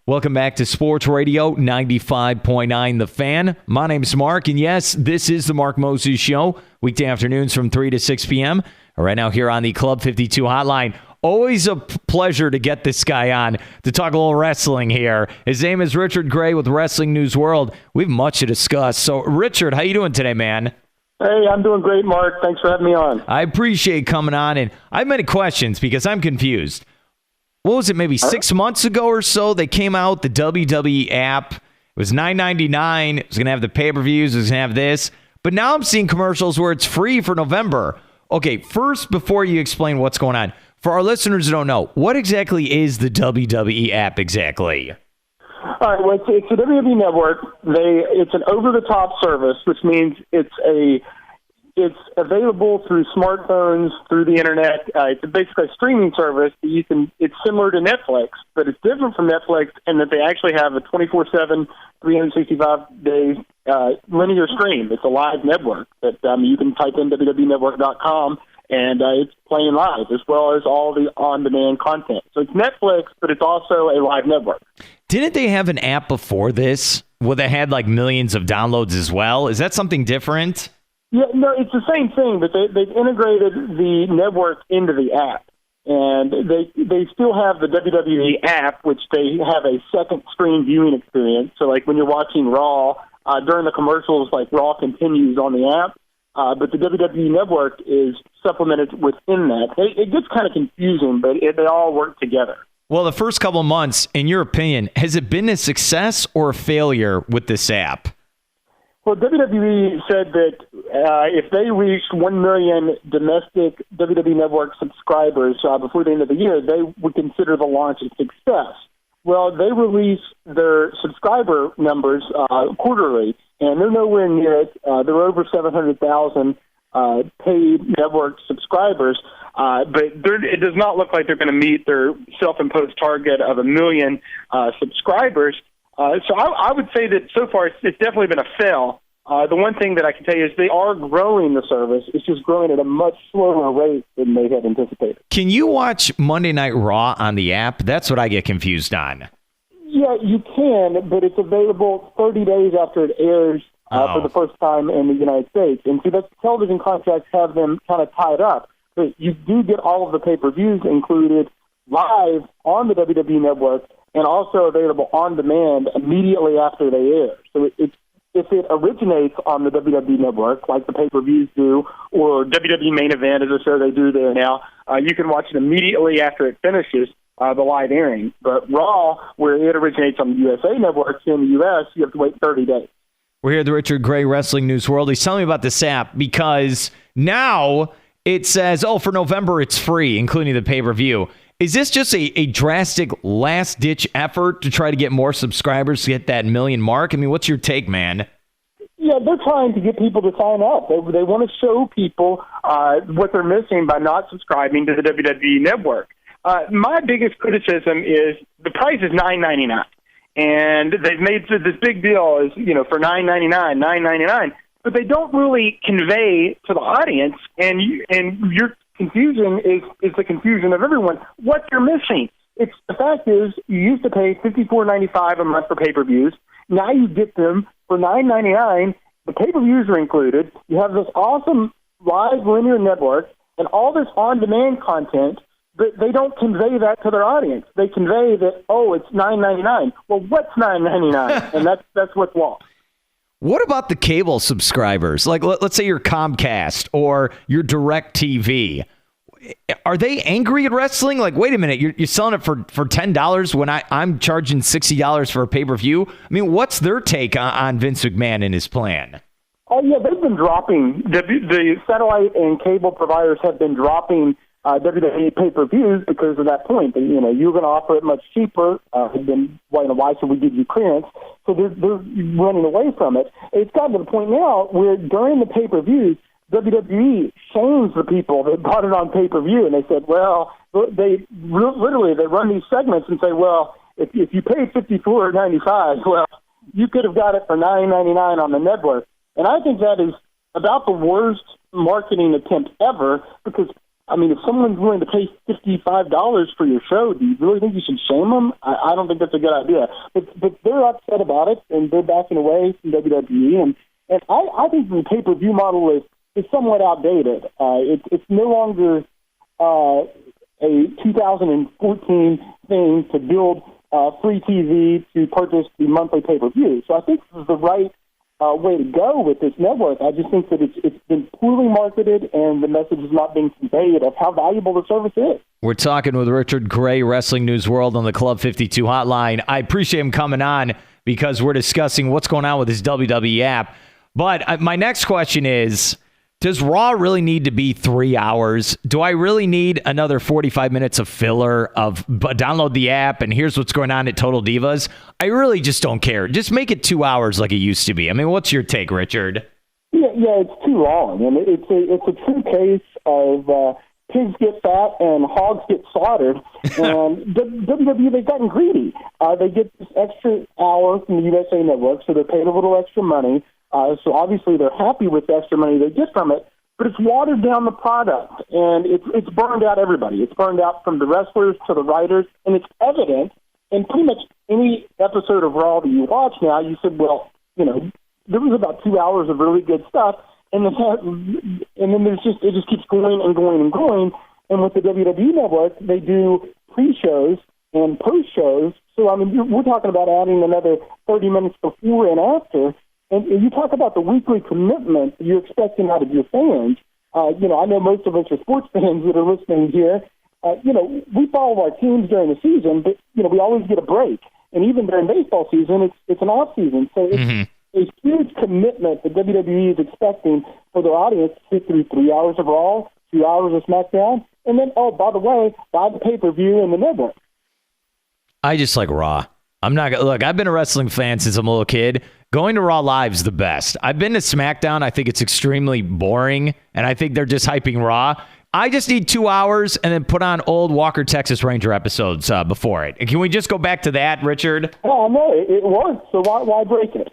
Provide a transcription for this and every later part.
Welcome back to Sports Radio 95.9 The Fan. My name's Mark, and yes, this is the Mark Moses Show, weekday afternoons from 3 to 6 p.m. Right now here on the Club 52 hotline. Always a pleasure to get this guy on to talk a little wrestling here. His name is Richard Gray with Wrestling News World. We have much to discuss. So, Richard, how you doing today, man? Hey, I'm doing great, Mark. Thanks for having me on. I appreciate coming on, and I have many questions because I'm confused. What was it, maybe 6 months ago or so, they came out, the WWE App. It was $9.99. It was going to have the pay-per-views. It was going to have this. But now I'm seeing commercials where it's free for November. Okay, first, before you explain what's going on, for our listeners who don't know, what exactly is the WWE App exactly? All right, well, it's a WWE network. It's an over-the-top service, which means it's available through smartphones, through the internet. It's basically a streaming service that it's similar to Netflix, but it's different from Netflix in that they actually have a 24/7, 365-day linear stream. It's a live network that you can type in www.network.com, and it's playing live, as well as all the on-demand content. So it's Netflix, but it's also a live network. Didn't they have an app before this where they had like millions of downloads as well? Is that something different? Yeah, no, it's the same thing, but they've integrated the network into the app. And they still have the WWE app, which they have a second screen viewing experience. So like when you're watching Raw, during the commercials, like Raw continues on the app. But the WWE Network is supplemented within that. It gets kind of confusing, but they all work together. Well, the first couple of months, in your opinion, has it been a success or a failure with this app? Well, WWE said that if they reached 1 million domestic WWE Network subscribers before the end of the year, they would consider the launch a success. Well, they release their subscriber numbers quarterly, and they're nowhere near it. They're over 700,000 paid network subscribers, but it does not look like they're going to meet their self-imposed target of 1 million subscribers. So I would say that so far it's definitely been a fail. The one thing that I can tell you is they are growing the service. It's just growing at a much slower rate than they had anticipated. Can you watch Monday Night Raw on the app? That's what I get confused on. Yeah, you can, but it's available 30 days after it airs for the first time in the United States. And so that's television contracts have them kind of tied up. But you do get all of the pay-per-views included live on the WWE Network and also available on demand immediately after they air. So if it originates on the WWE Network, like the pay-per-views do, or WWE Main Event is a show they do there now, you can watch it immediately after it finishes the live airing. But Raw, where it originates on the USA Network in the U.S., you have to wait 30 days. We're here at the Richard Gray Wrestling News World. He's telling me about this app because now it says, for November it's free, including the pay-per-view. Is this just a drastic last-ditch effort to try to get more subscribers to get that 1 million mark? I mean, what's your take, man? Yeah, they're trying to get people to sign up. They want to show people what they're missing by not subscribing to the WWE Network. My biggest criticism is the price is $9.99, and they've made this big deal is for $9.99, but they don't really convey to the audience, and your confusion is the confusion of everyone. What you're missing. The fact is, you used to pay $54.95 a month for pay-per-views. Now you get them for $9.99. The pay-per-views are included. You have this awesome live linear network and all this on-demand content, but they don't convey that to their audience. They convey that, it's $9.99. Well, what's $9.99? And that's what's lost. What about the cable subscribers? Like, let's say you're Comcast or you're DirecTV. Are they angry at wrestling? Like, wait a minute, you're selling it for $10 when I'm charging $60 for a pay-per-view? I mean, what's their take on Vince McMahon and his plan? Oh, yeah, they've been dropping. The satellite and cable providers have been dropping WWE pay-per-views because of that point. And, you're going to offer it much cheaper. Then why should we give you clearance? So they're running away from it. It's gotten to the point now where during the pay-per-views, WWE shames the people that bought it on pay-per-view, and they said, they run these segments and say, if you pay $54.95, you could have got it for $9.99 on the network. And I think that is about the worst marketing attempt ever, because I mean, if someone's willing to pay $55 for your show, do you really think you should shame them? I don't think that's a good idea. But they're upset about it, and they're backing away from WWE. And I think the pay-per-view model is somewhat outdated. It's no longer a 2014 thing to build free TV to purchase the monthly pay-per-view. So I think this is the right way to go with this network. I just think that it's been poorly marketed, and the message is not being conveyed of how valuable the service is. We're talking with Richard Gray, Wrestling News World on the Club 52 hotline. I appreciate him coming on because we're discussing what's going on with his WWE app. But my next question is, does Raw really need to be 3 hours? Do I really need another 45 minutes of filler of download the app and here's what's going on at Total Divas? I really just don't care. Just make it 2 hours like it used to be. I mean, what's your take, Richard? Yeah, it's too long. And it's a true case of pigs get fat and hogs get slaughtered. And WWE, they've gotten greedy. They get this extra hour from the USA Network, so they're paid a little extra money. So obviously they're happy with the extra money they get from it, but it's watered down the product, and it's burned out everybody. It's burned out from the wrestlers to the writers, and it's evident in pretty much any episode of Raw that you watch now. You said, well, there was about 2 hours of really good stuff, and then it just keeps going and going and going. And with the WWE Network, they do pre-shows and post-shows. So, I mean, we're talking about adding another 30 minutes before and after. And you talk about the weekly commitment you're expecting out of your fans. I know most of us are sports fans that are listening here. We follow our teams during the season, but, we always get a break. And even during baseball season, it's an off season. So it's a huge commitment that WWE is expecting for their audience to sit through 3 hours of Raw, 2 hours of SmackDown, and then, by the way, buy the pay-per-view and the network. I just like Raw. I've been a wrestling fan since I'm a little kid. Going to Raw Live is the best. I've been to SmackDown. I think it's extremely boring, and I think they're just hyping Raw. I just need 2 hours and then put on old Walker, Texas Ranger episodes before it. Can we just go back to that, Richard? Oh, no, it works, so why break it?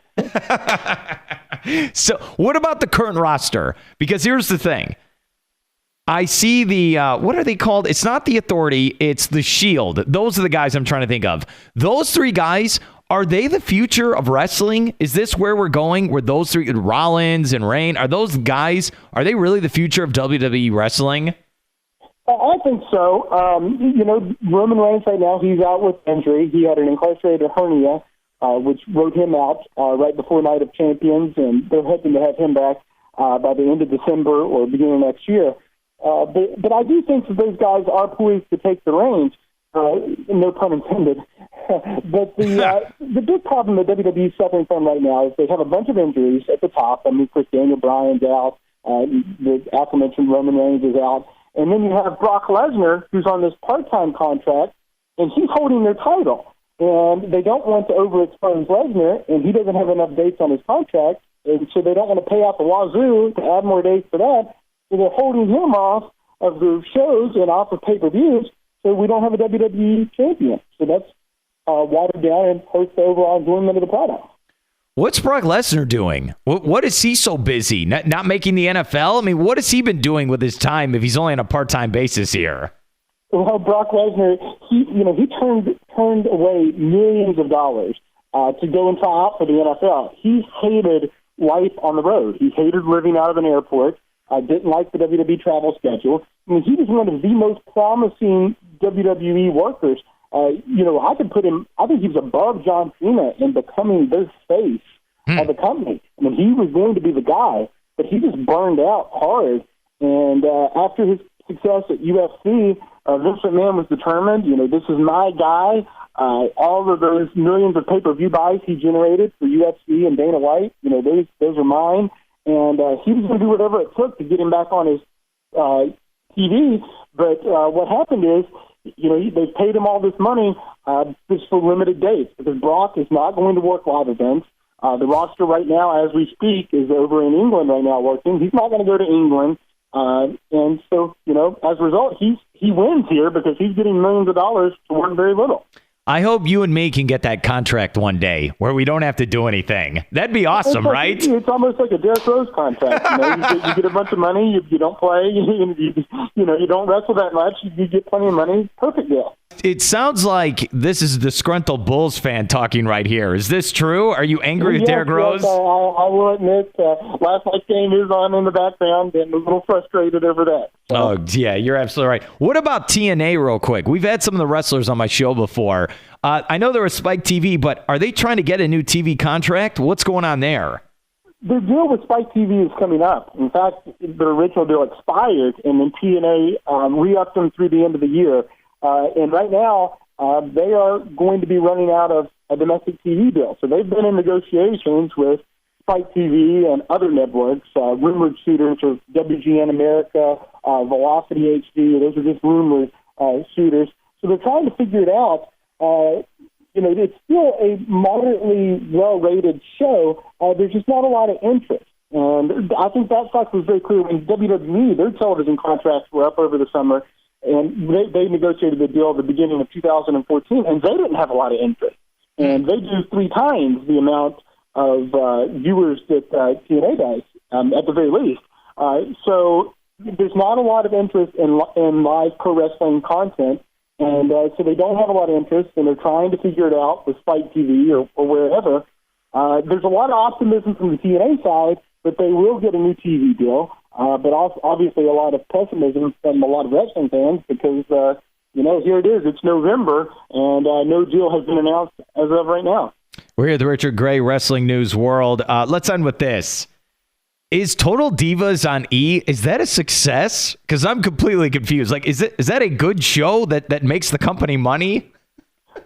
So what about the current roster? Because here's the thing. I see the, what are they called? It's not the Authority, it's the Shield. Those are the guys I'm trying to think of. Those three guys, are they the future of wrestling? Is this where we're going? Where those three, Rollins and Reign, are those guys, are they really the future of WWE wrestling? I think so. Roman Reigns right now, he's out with injury. He had an incarcerated hernia, which wrote him out right before Night of Champions, and they're hoping to have him back by the end of December or beginning of next year. But I do think that those guys are poised to take the reins, no pun intended. But the big problem that WWE is suffering from right now is they have a bunch of injuries at the top. I mean, Chris Daniel Bryan's out, the aforementioned Roman Reigns is out, and then you have Brock Lesnar, who's on this part-time contract, and he's holding their title. And they don't want to overexpose Lesnar, and he doesn't have enough dates on his contract, and so they don't want to pay out the wazoo to add more dates for that. So they're holding him off of the shows and off of pay-per-views, so we don't have a WWE champion. So that's watered down and hurts the overall enjoyment of the product. What's Brock Lesnar doing? What is he so busy? Not making the NFL? I mean, what has he been doing with his time if he's only on a part-time basis here? Well, Brock Lesnar, he turned away millions of dollars to go and try out for the NFL. He hated life on the road. He hated living out of an airport. Didn't like the WWE travel schedule. I mean, he was one of the most promising WWE workers. I could put him, I think he was above John Cena in becoming this face of the company. I mean, he was going to be the guy, but he just burned out hard. And after his success at UFC, Vince McMahon was determined, this is my guy. All of those millions of pay-per-view buys he generated for UFC and Dana White, those are mine. And he was going to do whatever it took to get him back on his TV. But what happened is, they paid him all this money just for limited dates because Brock is not going to work live events. The roster right now, as we speak, is over in England right now working. He's not going to go to England. And so, as a result, he wins here because he's getting millions of dollars to work very little. I hope you and me can get that contract one day where we don't have to do anything. That'd be awesome, right? It's almost like a Derrick Rose contract. You get a bunch of money. You don't play. You don't wrestle that much. You get plenty of money. Perfect deal. It sounds like this is a disgruntled Bulls fan talking right here. Is this true? Are you angry with Derrick Rose? Yes, I will admit, last night's game is on in the background, and I'm a little frustrated over that. So. Oh, yeah, you're absolutely right. What about TNA real quick? We've had some of the wrestlers on my show before. I know they're a Spike TV, but are they trying to get a new TV contract? What's going on there? The deal with Spike TV is coming up. In fact, the original deal expired, and then TNA re-upped them through the end of the year. And right now, they are going to be running out of a domestic TV deal. So they've been in negotiations with Spike TV and other networks, rumored suitors of WGN America, Velocity HD. Those are just rumored suitors. So they're trying to figure it out. It's still a moderately well-rated show. There's just not a lot of interest. And I think that fact was very clear when WWE, their television contracts were up over the summer, and they negotiated the deal at the beginning of 2014, and they didn't have a lot of interest. And they do 3 times the amount of viewers that TNA does, at the very least. So there's not a lot of interest in live pro wrestling content, and so they don't have a lot of interest, and they're trying to figure it out with Spike TV or wherever. There's a lot of optimism from the TNA side that they will get a new TV deal, but also obviously a lot of pessimism from a lot of wrestling fans because, here it is. It's November, and no deal has been announced as of right now. We're here at the Richard Gray Wrestling News World. Let's end with this. Is Total Divas on E, is that a success? Because I'm completely confused. Like, is that a good show that makes the company money?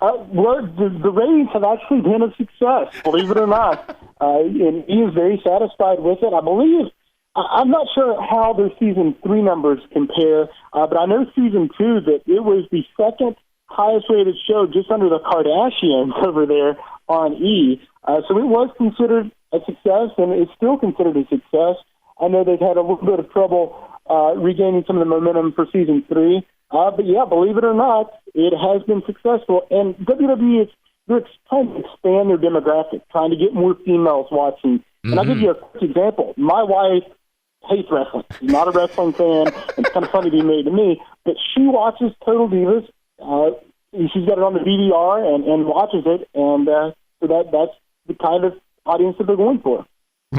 Well, the ratings have actually been a success, believe it or not. And he is very satisfied with it. I believe, I'm not sure how their season 3 numbers compare, but I know season 2 that it was the second highest rated show just under the Kardashians over there on E. So it was considered a success, and it's still considered a success. I know they've had a little bit of trouble regaining some of the momentum for season 3. But yeah, believe it or not, it has been successful. And WWE, they're trying to expand their demographic, trying to get more females watching. And I'll give you a quick example. My wife hates wrestling. She's not a wrestling fan. It's kind of funny to be made to me, but she watches Total Divas. She's got it on the DVR and watches it, and so that's the kind of audience that they're going for.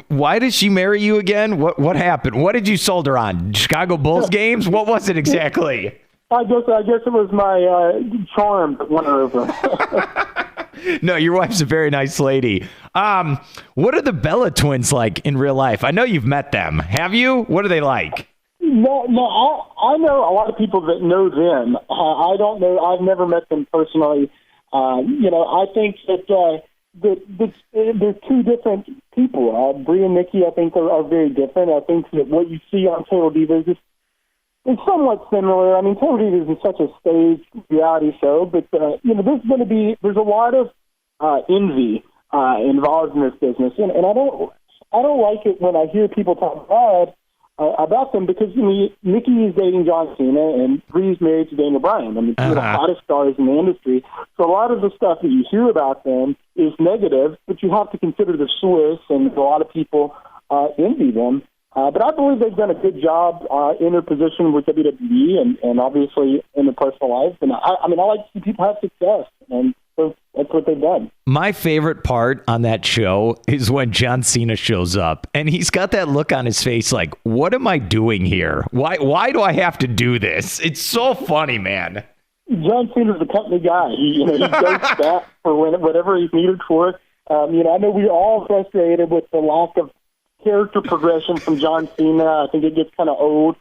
Why did she marry you again? What happened? What did you sold her on? Chicago Bulls games? What was it exactly? I guess it was my charm that won her over. No, your wife's a very nice lady. What are the Bella twins like in real life? I know you've met them. Have you? What are they like? No, I know a lot of people that know them. I don't know. I've never met them personally. I think that they're two different people. Brie and Nikki, I think, are very different. I think that what you see on Total Divas is somewhat similar. I mean, Total Divas is such a staged reality show, but there's a lot of envy involved in this business, and I don't like it when I hear people talk bad about them because Nikki is dating John Cena and Bree's married to Daniel Bryan. I mean, two of the hottest stars in the industry. So a lot of the stuff that you hear about them is negative, but you have to consider the source, and a lot of people envy them. But I believe they've done a good job in their position with WWE and obviously in their personal life. And I like to see people have success, and so that's what they've done. My favorite part on that show is when John Cena shows up, and he's got that look on his face like, what am I doing here? Why do I have to do this? It's so funny, man. John Cena's the company guy. He goes back for whatever he's needed for. I know we're all frustrated with the lack of character progression from John Cena. I think it gets kind of old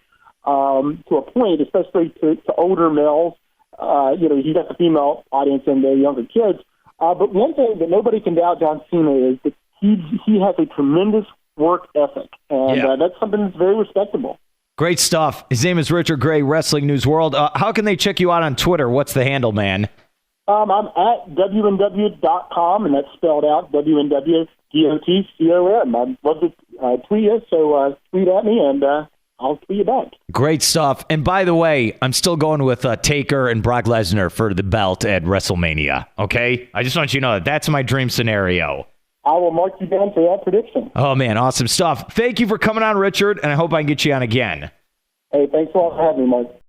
to a point, especially to older males. He's got the female audience and the younger kids. But one thing that nobody can doubt John Cena is that he has a tremendous work ethic, and that's something that's very respectable. Great stuff. His name is Richard Gray, Wrestling News World. How can they check you out on Twitter? What's the handle, man? I'm at WNW.com, and that's spelled out WNW.com. I'd love to tweet you, so tweet at me, and I'll see you back. Great stuff. And by the way, I'm still going with Taker and Brock Lesnar for the belt at WrestleMania. Okay? I just want you to know that that's my dream scenario. I will mark you down for that prediction. Oh, man. Awesome stuff. Thank you for coming on, Richard, and I hope I can get you on again. Hey, thanks a lot for having me, Mark.